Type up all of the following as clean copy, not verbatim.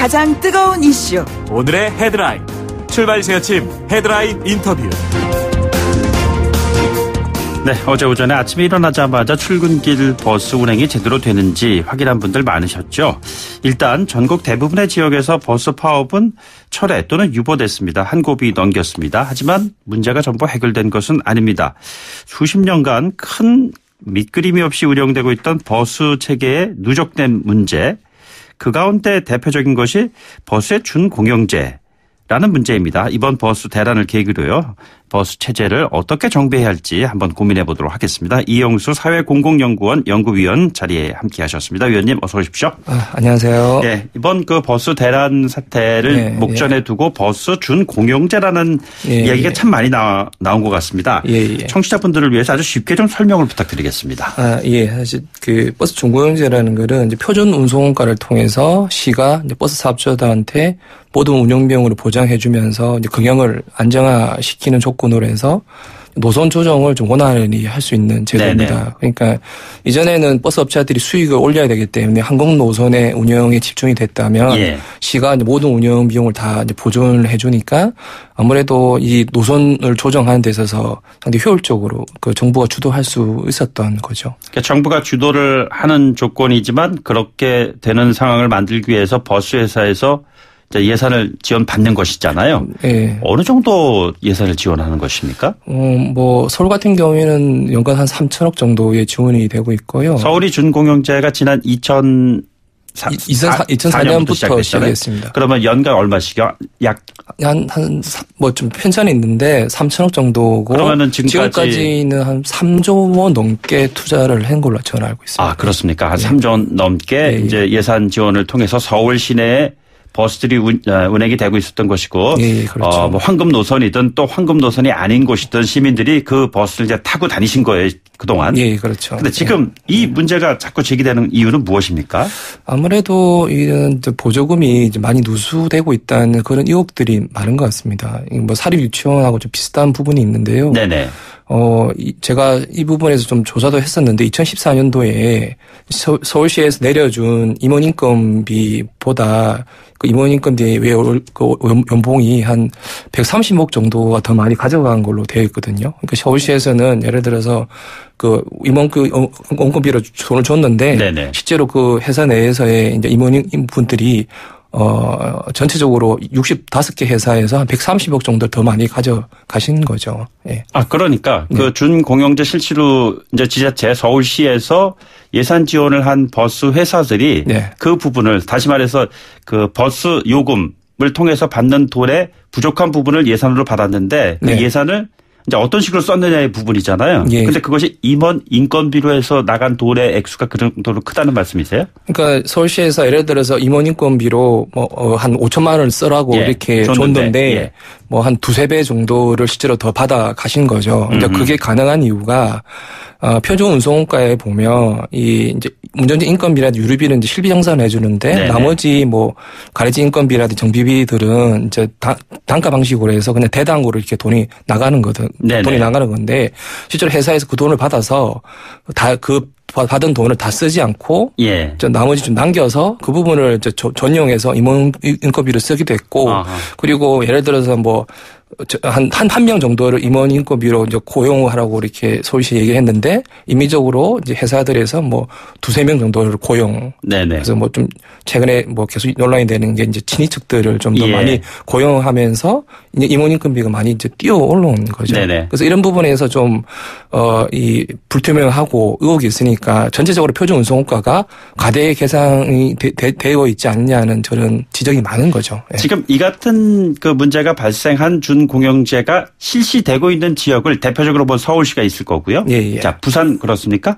가장 뜨거운 이슈 오늘의 헤드라인 출발 새아침 헤드라인 인터뷰. 네, 어제 오전에 아침에 일어나자마자 출근길 버스 운행이 제대로 되는지 확인한 분들 많으셨죠. 일단 전국 대부분의 지역에서 버스 파업은 철회 또는 유보됐습니다. 한 고비 넘겼습니다. 하지만 문제가 전부 해결된 것은 아닙니다. 수십 년간 큰 밑그림이 없이 운영되고 있던 버스 체계의 누적된 문제, 그 가운데 대표적인 것이 버스의 준공영제라는 문제입니다. 이번 버스 대란을 계기로요, 버스 체제를 어떻게 정비해야 할지 한번 고민해 보도록 하겠습니다. 이영수 사회공공연구원 연구위원 자리에 함께하셨습니다. 위원님 어서 오십시오. 안녕하세요. 네, 이번 그 버스 대란 사태를 목전에 두고 버스 준공영제라는 이야기가 참 많이 나온 것 같습니다. 청취자분들을 위해서 아주 쉽게 좀 설명을 부탁드리겠습니다. 사실 그 버스 준공영제라는 것은 이제 표준 운송원가를 통해서 시가 이제 버스 사업자들한테 모든 운영 비용을 보장해주면서 이제 경영을 안정화시키는 조건으로 해서 노선 조정을 좀 원활히 할 수 있는 제도입니다. 네네. 그러니까 이전에는 버스 업체들이 수익을 올려야 되기 때문에 항공 노선의 운영에 집중이 됐다면 시가 이제 모든 운영 비용을 다 이제 보존을 해주니까 아무래도 이 노선을 조정하는 데 있어서 상당히 효율적으로 그 정부가 주도할 수 있었던 거죠. 그러니까 정부가 주도를 하는 조건이지만 그렇게 되는 상황을 만들기 위해서 버스 회사에서 예산을 지원받는 것이잖아요. 네. 어느 정도 예산을 지원하는 것입니까? 서울 같은 경우에는 연간 한 3천억 정도의 지원이 되고 있고요. 서울이 준공영제가 지난 2004년부터 시작했습니다. 그러면 연간 얼마씩이요? 좀 편차는 있는데 3천억 정도고. 그러면은 지금까지는 한 3조 원 넘게 투자를 한 걸로 저는 알고 있습니다. 아, 그렇습니까? 한 3조 원 넘게 이제 예산 지원을 통해서 서울 시내에 버스들이 운행이 되고 있었던 것이고, 그렇죠. 뭐 황금 노선이든 또 황금 노선이 아닌 곳이든 시민들이 그 버스를 이제 타고 다니신 거예요, 그동안. 그렇죠. 근데 지금 이 문제가 자꾸 제기되는 이유는 무엇입니까? 아무래도 이런 보조금이 이제 많이 누수되고 있다는 그런 의혹들이 많은 것 같습니다. 뭐 사립 유치원하고 좀 비슷한 부분이 있는데요. 네네. 제가 이 부분에서 좀 조사도 했었는데 2014년도에 서울시에서 내려준 임원인건비보다 그 임원인건비 외 연봉이 한 130억 정도가 더 많이 가져간 걸로 되어 있거든요. 그러니까 서울시에서는 예를 들어서 그 임원인건비로 돈을 줬는데 실제로 그 회사 내에서의 이제 임원분들이 전체적으로 65개 회사에서 한 130억 정도 더 많이 가져가신 거죠. 예. 아, 그러니까 그 준공영제 실시로 이제 지자체 서울시에서 예산 지원을 한 버스 회사들이 그 부분을 다시 말해서 그 버스 요금을 통해서 받는 돈의 부족한 부분을 예산으로 받았는데 그 예산을 이제 어떤 식으로 썼느냐의 부분이잖아요. 그런데 그것이 임원 인건비로 해서 나간 돈의 액수가 그 정도로 크다는 말씀이세요? 그러니까 서울시에서 예를 들어서 임원 인건비로 한 5천만 원을 쓰라고 이렇게 줬는데 뭐 한 두세 배 정도를 실제로 더 받아 가신 거죠. 근데 그게 가능한 이유가 표준 운송원가에 보면 이 이제 운전자 인건비라든지 유류비는 이제 실비 정산을 해주는데 나머지 뭐 가래지 인건비라든지 정비비들은 이제 단가 방식으로 해서 그냥 대당으로 이렇게 돈이 나가는 돈이 나가는 건데 실제로 회사에서 그 돈을 받아서 다 그 받은 돈을 다 쓰지 않고 나머지 좀 남겨서 그 부분을 이제 전용해서 임원 인건비를 쓰기도 했고 그리고 예를 들어서 뭐 한 명 정도를 임원 인건비로 이제 고용하라고 이렇게 서울시 얘기를 했는데 임의적으로 이제 회사들에서 뭐 두세 명 정도를 고용. 그래서 뭐 좀 최근에 뭐 계속 논란이 되는 게 이제 친인척들을 좀 더 많이 고용하면서 이제 임원 인건비가 많이 이제 뛰어 올라온 거죠. 그래서 이런 부분에서 좀 이 불투명하고 의혹이 있으니까 전체적으로 표준 운송원가가 과대 계상이 되어 있지 않냐는 저는 지적이 많은 거죠. 지금 이 같은 그 문제가 발생한 준공영제가 실시되고 있는 지역을 대표적으로 본 서울시가 있을 거고요. 자, 부산 그렇습니까?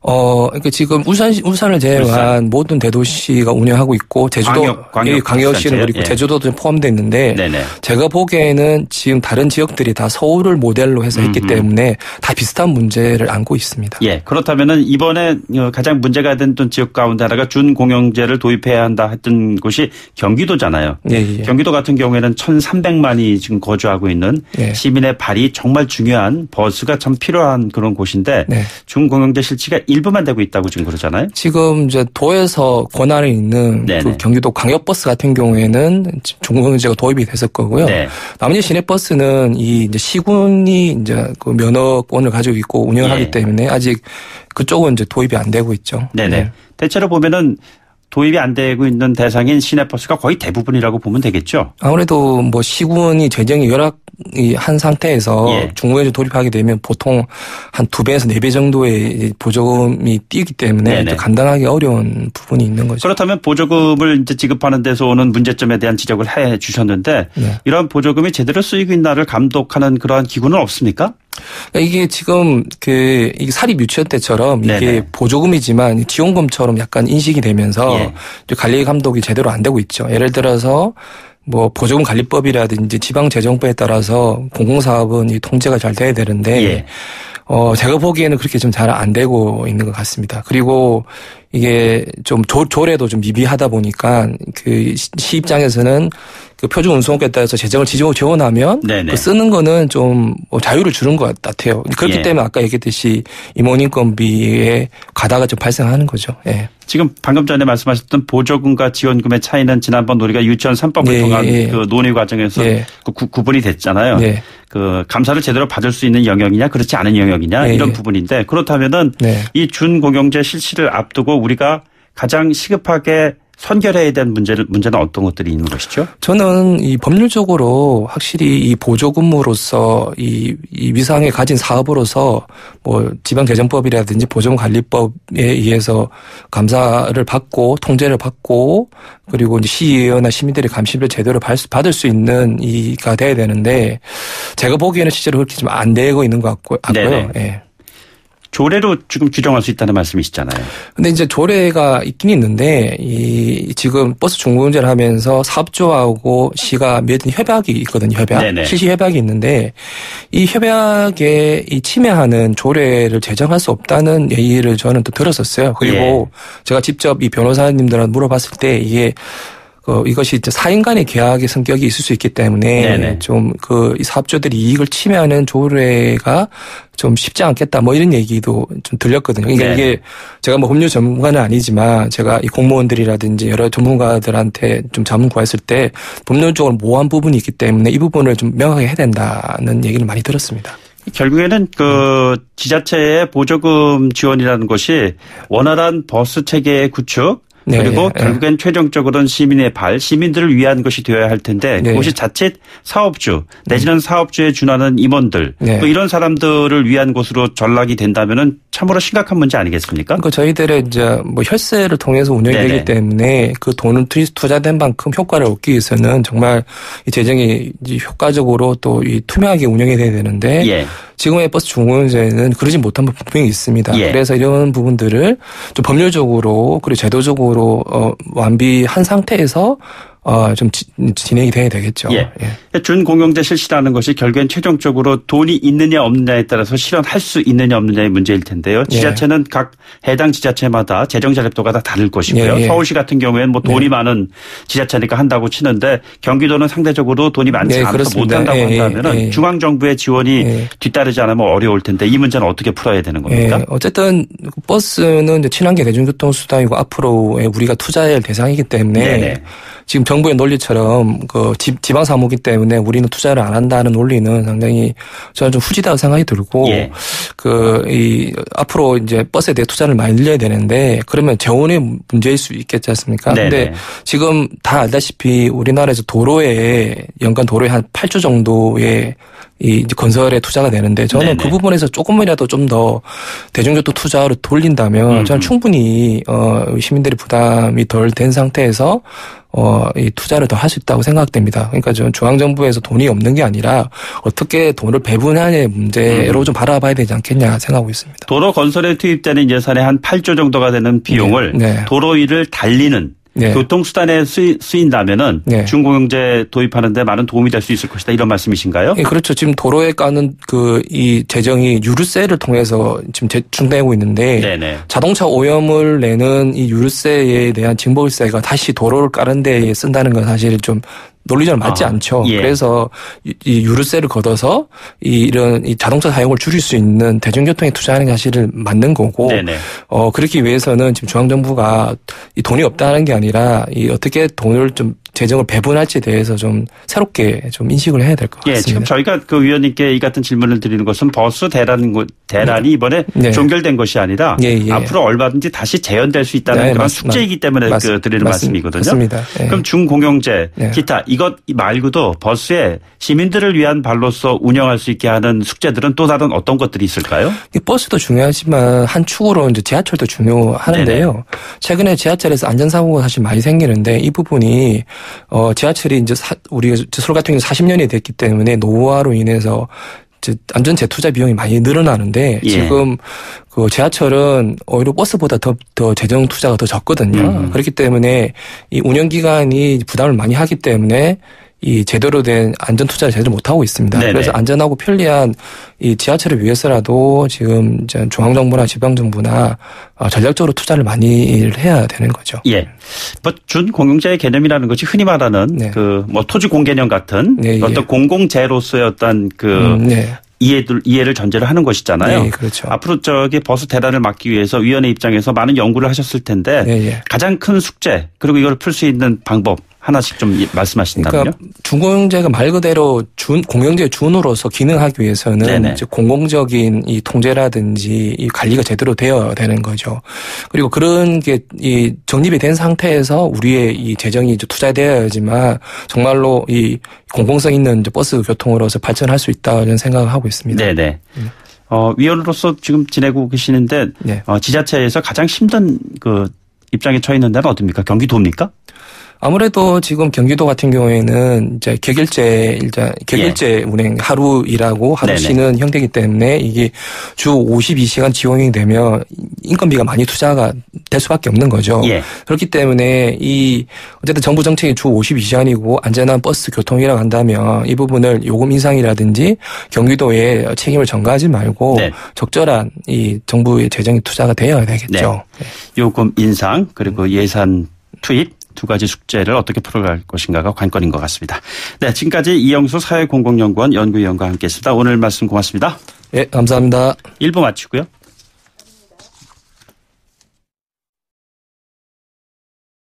그러니까 지금 울산을 제외한 모든 대도시가 운영하고 있고 제주도 광역시는 그리고 제주도도 포함되어 있는데 제가 보기에는 지금 다른 지역들이 다 서울을 모델로 해서 했기 때문에 다 비슷한 문제를 안고 있습니다. 그렇다면은 이번에 가장 문제가 됐던 지역 가운데 하나가 준공영제를 도입해야 한다 했던 곳이 경기도잖아요. 경기도 같은 경우에는 1,300만이 지금 거주하고 있는 시민의 발이 정말 중요한 버스가 참 필요한 그런 곳인데 준공영제 실시가 일부만 되고 있다고 지금 그러잖아요. 지금 이제 도에서 권한이 있는 그 경기도 광역버스 같은 경우에는 중공영제가 도입이 됐을 거고요. 네. 나머지 시내버스는 이 이제 시군이 이제 그 면허권을 가지고 있고 운영하기 때문에 아직 그쪽은 이제 도입이 안 되고 있죠. 네네. 네. 대체로 보면은 도입이 안 되고 있는 대상인 시내버스가 거의 대부분이라고 보면 되겠죠. 아무래도 뭐 시군이 재정이 열악한 상태에서 중공영제 도입하게 되면 보통 한 2배에서 4배 정도의 보조금이 뛰기 때문에 감당하기 어려운 부분이 있는 거죠. 그렇다면 보조금을 이제 지급하는 데서 오는 문제점에 대한 지적을 해 주셨는데 이런 보조금이 제대로 쓰이고 있나를 감독하는 그러한 기구는 없습니까? 이게 지금 이게 사립 유치원 때처럼 이게 보조금이지만 지원금처럼 약간 인식이 되면서 관리 감독이 제대로 안 되고 있죠. 예를 들어서 뭐 보조금 관리법이라든지 지방재정법에 따라서 공공사업은 이 통제가 잘 돼야 되는데 제가 보기에는 그렇게 좀 잘 안 되고 있는 것 같습니다. 그리고 이게 좀 조례도 좀 미비하다 보니까 그 시 입장에서는 그 표준운송업에 따라서 재정을 지원하면 그 쓰는 거는 좀 자유를 주는 것 같아요. 그렇기 때문에 아까 얘기했듯이 임원인건비의 과다가 좀 발생하는 거죠. 예. 지금 방금 전에 말씀하셨던 보조금과 지원금의 차이는 지난번 우리가 유치원 3법을 통한 그 논의 과정에서 구분이 됐잖아요. 그 감사를 제대로 받을 수 있는 영역이냐 그렇지 않은 영역이냐 이런 부분인데 그렇다면은 이 준공영제 실시를 앞두고 우리가 가장 시급하게 선결해야 되는 문제는 어떤 것들이 있는 것이죠? 저는 이 법률적으로 확실히 이 보조금으로서 이 위상에 가진 사업으로서 뭐 지방재정법이라든지 보조금관리법에 의해서 감사를 받고 통제를 받고 그리고 이제 시의회나 시민들의 감시를 제대로 받을 수 있는 이가 돼야 되는데 제가 보기에는 실제로 그렇게 좀 안 되고 있는 것 같고요. 예. 조례로 지금 규정할 수 있다는 말씀이시잖아요. 근데 이제 조례가 있긴 있는데 지금 버스 중공영제를 하면서 사업주하고 시가 맺은 협약이 있거든요. 실시 협약이 있는데 이 협약에 침해하는 조례를 제정할 수 없다는 얘기를 저는 또 들었었어요. 그리고 제가 직접 이 변호사님들한테 물어봤을 때 이것이 이제 사인 간의 계약의 성격이 있을 수 있기 때문에 좀 이 사업주들이 이익을 침해하는 조례가 좀 쉽지 않겠다 뭐 이런 얘기도 좀 들렸거든요. 그러니까 이게 제가 뭐 법률 전문가는 아니지만 제가 이 공무원들이라든지 여러 전문가들한테 좀 자문 구했을 때 법률적으로 모호한 부분이 있기 때문에 이 부분을 좀 명확하게 해야 된다는 얘기를 많이 들었습니다. 결국에는 그 지자체의 보조금 지원이라는 것이 원활한 버스 체계의 구축 그리고 결국엔 최종적으로는 시민들을 위한 것이 되어야 할 텐데 그것이 자칫 사업주 내지는 사업주에 준하는 임원들 또 이런 사람들을 위한 곳으로 전락이 된다면은 참으로 심각한 문제 아니겠습니까? 그러니까 저희들의 이제 뭐 혈세를 통해서 운영이 되기 때문에 그 돈을 투자된 만큼 효과를 얻기 위해서는 정말 이 재정이 효과적으로 또 이 투명하게 운영이 돼야 되는데 지금의 버스 중공영제는 그러지 못한 부분이 분명히 있습니다. 그래서 이런 부분들을 좀 법률적으로 그리고 제도적으로 완비한 상태에서 좀 진행이 돼야 되겠죠. 준공영제 실시라는 것이 결국엔 최종적으로 돈이 있느냐 없느냐에 따라서 실현할 수 있느냐 없느냐의 문제일 텐데요. 지자체는 각 해당 지자체마다 재정 자립도가 다 다를 것이고요. 서울시 같은 경우에는 뭐 돈이 많은 지자체니까 한다고 치는데 경기도는 상대적으로 돈이 많지 않아서 못한다고 한다면 중앙정부의 지원이 뒤따르지 않으면 어려울 텐데 이 문제는 어떻게 풀어야 되는 겁니까? 어쨌든 버스는 이제 친환경 대중교통수단이고 앞으로의 우리가 투자해야 할 대상이기 때문에 지금 정부의 논리처럼 지방 사무이기 때문에 우리는 투자를 안 한다는 논리는 상당히 저는 좀 후지다고 생각이 들고 앞으로 이제 버스에 대해 투자를 많이 늘려야 되는데 그러면 재원의 문제일 수 있겠지 않습니까? 근데 지금 다 알다시피 우리나라에서 연간 도로에 한 8조 정도의 이 건설에 투자가 되는데 저는 그 부분에서 조금이라도 좀 더 대중교통 투자로 돌린다면 저는 충분히 시민들의 부담이 덜 된 상태에서 이 투자를 더 할 수 있다고 생각됩니다. 그러니까 저는 중앙정부에서 돈이 없는 게 아니라 어떻게 돈을 배분하냐의 문제로 좀 바라봐야 되지 않겠냐 생각하고 있습니다. 도로 건설에 투입되는 예산의 한 8조 정도가 되는 비용을 도로 위를 달리는 교통수단에 쓰인다면은 준공영제 도입하는데 많은 도움이 될 수 있을 것이다 이런 말씀이신가요? 그렇죠. 지금 도로에 까는 이 재정이 유류세를 통해서 지금 제충되고 있는데 자동차 오염을 내는 이 유류세에 대한 징벌세가 다시 도로를 까는 데에 쓴다는 건 사실 좀 논리적으로 맞지 않죠. 예. 그래서 이 유류세를 걷어서 이런 이 자동차 사용을 줄일 수 있는 대중교통에 투자하는 게 사실은 맞는 거고, 네네. 그렇기 위해서는 지금 중앙정부가 이 돈이 없다는 게 아니라 이 어떻게 돈을 좀 재정을 배분할지에 대해서 좀 새롭게 좀 인식을 해야 될 것 같습니다. 예, 지금 저희가 그 위원님께 이 같은 질문을 드리는 것은 버스 대란이 이번에 네. 종결된 것이 아니라 앞으로 얼마든지 다시 재현될 수 있다는 그런 숙제이기 때문에 드리는 말씀이거든요. 맞습니다. 네. 그럼 중공영제, 기타 이것 말고도 버스에 시민들을 위한 발로서 운영할 수 있게 하는 숙제들은 또 다른 어떤 것들이 있을까요? 버스도 중요하지만 한 축으로 이제 지하철도 중요하는데요. 네네. 최근에 지하철에서 안전사고가 사실 많이 생기는데 이 부분이 지하철이 이제 우리 서울 같은 경우 40년이 됐기 때문에 노후화로 인해서 안전 재투자 비용이 많이 늘어나는데 지금 그 지하철은 오히려 버스보다 더 재정 투자가 더 적거든요. 그렇기 때문에 이 운영 기간이 부담을 많이 하기 때문에 이 제대로 된 안전 투자를 제대로 못 하고 있습니다. 네네. 그래서 안전하고 편리한 이 지하철을 위해서라도 지금 이제 중앙정부나 지방정부나 전략적으로 투자를 많이 해야 되는 거죠. 예. 뭐 준공용제의 개념이라는 것이 흔히 말하는 그 뭐 토지 공개념 같은 어떤 공공재로서의 어떤 이해를 전제로 하는 것이잖아요. 네, 그렇죠. 앞으로 버스 대란을 막기 위해서 위원회 입장에서 많은 연구를 하셨을 텐데 가장 큰 숙제 그리고 이걸 풀 수 있는 방법 하나씩 좀 말씀하신다면요. 그러니까 준공영제가 말 그대로 공영제의 준으로서 기능하기 위해서는 이제 공공적인 이 통제라든지 이 관리가 제대로 되어야 되는 거죠. 그리고 그런 게 이 정립이 된 상태에서 우리의 이 재정이 이제 투자되어야지만 정말로 이 공공성 있는 이제 버스 교통으로서 발전할 수 있다는 생각을 하고 있습니다. 네네. 위원으로서 지금 지내고 계시는데 지자체에서 가장 힘든 그 입장에 처해 있는 데는 어딥니까? 경기도입니까? 아무래도 지금 경기도 같은 경우에는 이제 격일제 운행 하루 일하고 하루 쉬는 형태이기 때문에 이게 주 52시간 지원이 되면 인건비가 많이 투자가 될 수밖에 없는 거죠. 그렇기 때문에 어쨌든 정부 정책이 주 52시간이고 안전한 버스 교통이라고 한다면 이 부분을 요금 인상이라든지 경기도에 책임을 전가하지 말고 적절한 이 정부의 재정이 투자가 되어야 되겠죠. 요금 인상 그리고 예산 투입 두 가지 숙제를 어떻게 풀어갈 것인가가 관건인 것 같습니다. 네, 지금까지 이영수 사회공공연구원 연구위원과 함께했습니다. 오늘 말씀 고맙습니다. 네, 감사합니다. 1부 마치고요.